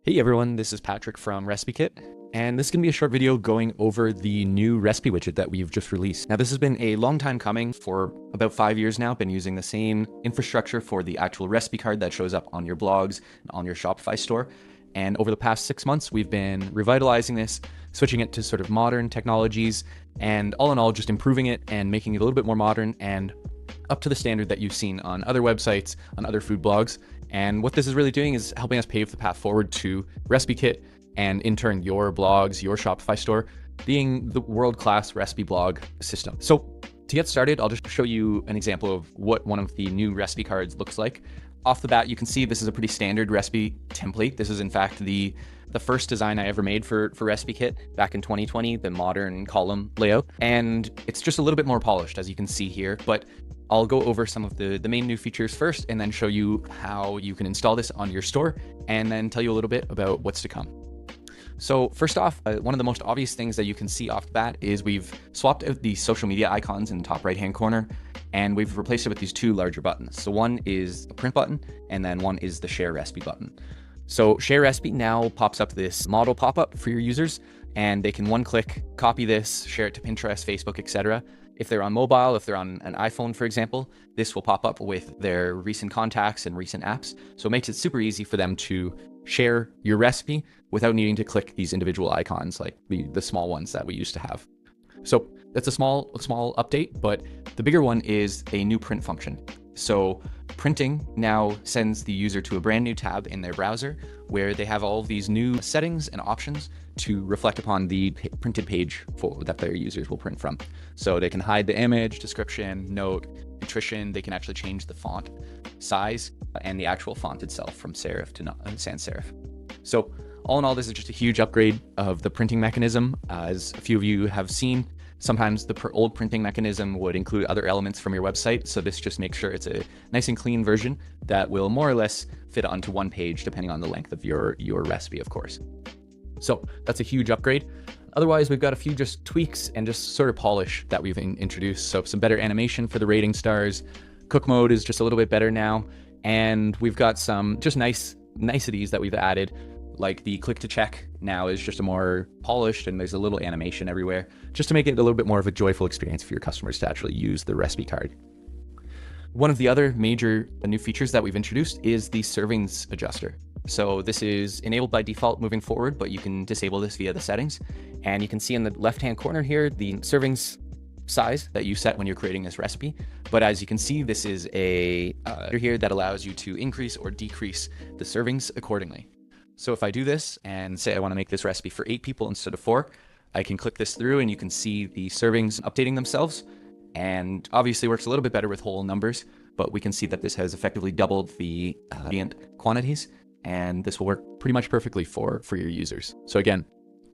Hey everyone, this is Patrick from RecipeKit, and this is going to be a short video going over the new recipe widget that we've just released. Now, this has been a long time coming. For about 5 years now, been using the same infrastructure for the actual recipe card that shows up on your blogs and on your Shopify store. And over the past 6 months, we've been revitalizing this, switching it to sort of modern technologies, and all in all, just improving it and making it a little bit more modern and up to the standard that you've seen on other websites, on other food blogs. And what this is really doing is helping us pave the path forward to RecipeKit, and in turn, your blogs, your Shopify store, being the world-class recipe blog system. So to get started, I'll just show you an example of what one of the new recipe cards looks like. Off the bat, you can see this is a pretty standard recipe template. This is in fact the first design I ever made for RecipeKit back in 2020, the modern column layout. And it's just a little bit more polished, as you can see here, but I'll go over some of the main new features first, and then show you how you can install this on your store, and then tell you a little bit about what's to come. So first off, one of the most obvious things that you can see off the bat is we've swapped out the social media icons in the top right-hand corner, and we've replaced it with these two larger buttons. So one is the print button, and then one is the share recipe button. So share recipe now pops up this model pop-up for your users, and they can one-click copy this, share it to Pinterest, Facebook, etc. If they're on mobile, if they're on an iPhone, for example, this will pop up with their recent contacts and recent apps. So it makes it super easy for them to share your recipe without needing to click these individual icons like the small ones that we used to have. So that's a small update, but the bigger one is a new print function. So printing now sends the user to a brand new tab in their browser where they have all of these new settings and options to reflect upon the printed page that their users will print from. So they can hide the image, description, note, nutrition. They can actually change the font size and the actual font itself from serif to sans serif. So all in all, this is just a huge upgrade of the printing mechanism. As a few of you have seen, sometimes the old printing mechanism would include other elements from your website. So this just makes sure it's a nice and clean version that will more or less fit onto one page, depending on the length of your recipe, of course. So that's a huge upgrade. Otherwise, we've got a few just tweaks and just sort of polish that we've introduced. So some better animation for the rating stars. Cook mode is just a little bit better now. And we've got some just niceties that we've added, like the click to check now is just a more polished, and there's a little animation everywhere, just to make it a little bit more of a joyful experience for your customers to actually use the recipe card. One of the other major new features that we've introduced is the servings adjuster. So this is enabled by default moving forward, but you can disable this via the settings. And you can see in the left-hand corner here, the servings size that you set when you're creating this recipe. But as you can see, this is a here that allows you to increase or decrease the servings accordingly. So if I do this and say I want to make this recipe for 8 people instead of 4, I can click this through and you can see the servings updating themselves. And obviously works a little bit better with whole numbers, but we can see that this has effectively doubled the ingredient quantities, and this will work pretty much perfectly for your users. So again,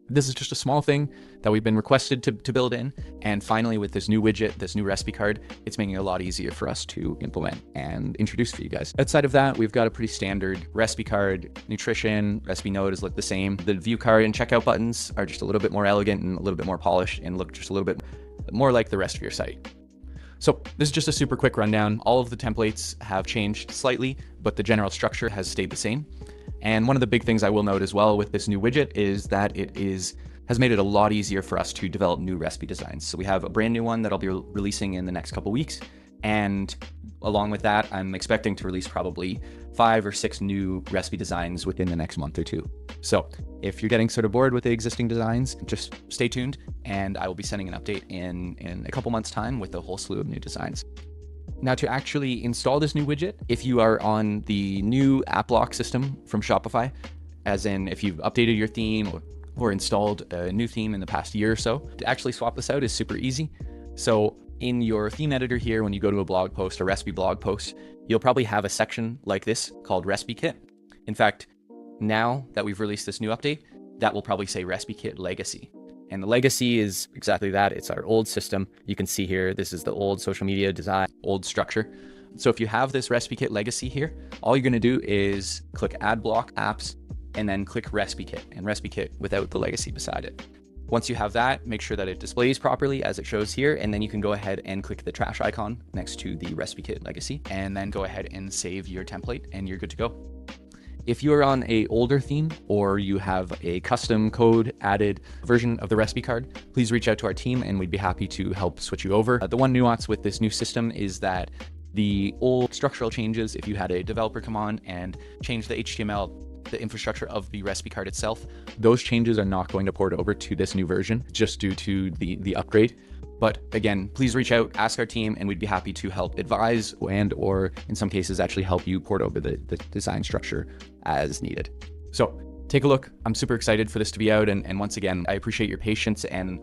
this is just a small thing that we've been requested to build in. And finally, with this new widget, this new recipe card, it's making it a lot easier for us to implement and introduce for you guys. Outside of that, we've got a pretty standard recipe card. Nutrition, recipe note is look the same. The view card and checkout buttons are just a little bit more elegant and a little bit more polished and look just a little bit more like the rest of your site. So this is just a super quick rundown. All of the templates have changed slightly, but the general structure has stayed the same. And one of the big things I will note as well with this new widget is that it has made it a lot easier for us to develop new recipe designs. So we have a brand new one that I'll be releasing in the next couple weeks. And along with that, I'm expecting to release probably 5 or 6 new recipe designs within the next month or two. So if you're getting sort of bored with the existing designs, just stay tuned, and I will be sending an update in a couple months' time with a whole slew of new designs. Now, to actually install this new widget, if you are on the new app lock system from Shopify, as in if you've updated your theme or installed a new theme in the past year or so, to actually swap this out is super easy. So in your theme editor here, when you go to a blog post, a recipe blog post, you'll probably have a section like this called RecipeKit. In fact, now that we've released this new update, that will probably say RecipeKit Legacy. And the legacy is exactly that. It's our old system. You can see here, this is the old social media design, old structure. So if you have this RecipeKit Legacy here, all you're going to do is click Add Block Apps and then click RecipeKit, and RecipeKit without the legacy beside it. Once you have that, make sure that it displays properly as it shows here, and then you can go ahead and click the trash icon next to the RecipeKit Legacy, and then go ahead and save your template, and you're good to go. If you're on a older theme or you have a custom code added version of the recipe card, please reach out to our team and we'd be happy to help switch you over. The one nuance with this new system is that the old structural changes, if you had a developer come on and change the HTML, the infrastructure of the recipe card itself, those changes are not going to port over to this new version just due to the upgrade. But again, please reach out, ask our team, and we'd be happy to help advise and or in some cases actually help you port over the design structure as needed. So take a look. I'm super excited for this to be out. And once again, I appreciate your patience and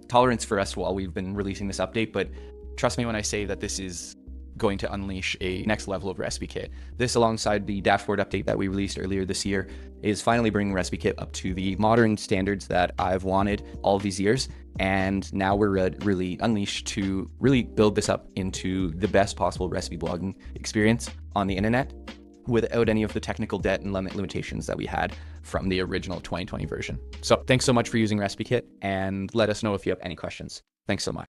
tolerance for us while we've been releasing this update. But trust me when I say that this is going to unleash a next level of Recipe Kit. This, alongside the dashboard update that we released earlier this year, is finally bringing Recipe Kit up to the modern standards that I've wanted all of these years. And now we're really unleashed to really build this up into the best possible recipe blogging experience on the internet without any of the technical debt and limitations that we had from the original 2020 version. So thanks so much for using Recipe Kit, and let us know if you have any questions. Thanks so much.